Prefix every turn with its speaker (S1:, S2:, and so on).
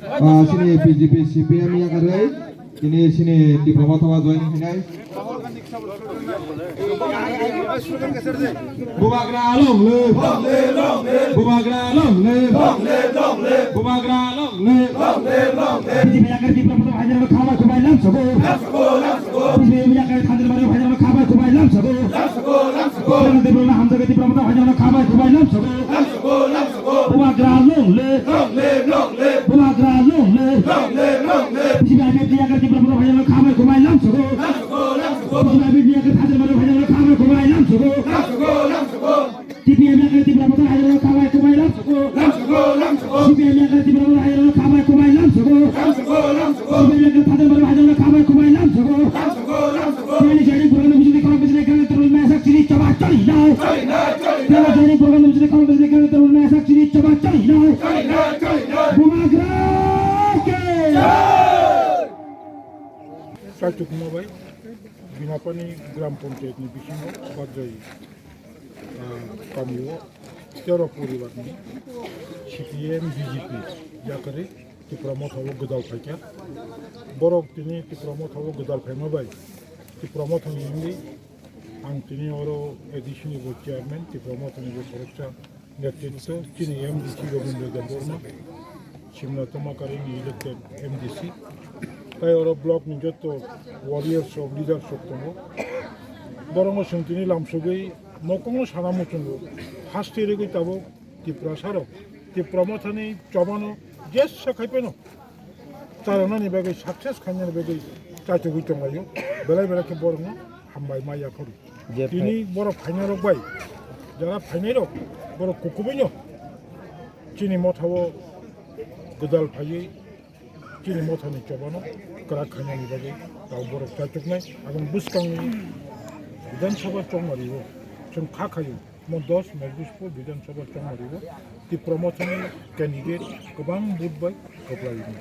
S1: sini BJP CPM yang ada ini sini diploma tawa join hinai Bumagra long le Bumagra long le Bumagra long le BJP yang ada diploma tawa hajar khabar kubai lam sago BJP yang ada hajar hajar khabar kubai lam sago diploma hamza ke diploma tawa hajar khabar kubai lam sago Bumagra long le Bumagra long le BJP yang ada diploma tawa hajar khabar kubai lam sago BJP yang ada hajar khabar kubai lam sago TPM yang ada diploma tawa hajar khabar kubai lam sago CPM yang ada diploma tawa hajar khabar kubai lam sago CPM yang ada hajar khabar kubai lam sago ini jadi program bisnis kalau bisnis kan terus masak sini coba cari lah jadi program bisnis kalau bisnis kan terus masak sini coba cari lah Bumagra
S2: Saltuk Mobile, Binapani Gram Pontet ni Bishino, Badjai, Kamiwo, Terapuri Vatni, CPM BJP, Yakari, to promote our Gudal Pakia, Borok Tini to promote our Gudal Mobile, to promote Hindi, Antini Oro edition of chairman, to promote the corruption, Netito, Chini MDC Government of Burma, Chimna Tomakari elected MDC. তাই ওরা block নিজত warrior সব leader সব তোমার বরং শুনতিনি লামসুগৈ মকং সারা মুচুঙ্গ first ইয়ারে গই তাবো ত্রিপুরা সারো Tripura মথানি চবানো JS সাখাইপেনো তারানানি বেগৈ success খাইনার বেগৈ চাইতে গই তঙ্গাইও বেলায় বেলাকে বরং হামবাই মাইয়া করি তিনি বড় ফাইনাল বাই যারা ফাইনাল বড় কুকুবইনো চিনি মথাবো গোদাল ফাইयै Kini mothani cobano kerak khanyani bagi tahu borok cacuknai akan buskangni bidan sabha chongmaribo chon khakhayu mon 10 majlispo bidan sabha chongmaribo ti promotion candidate kobang budbai koplaini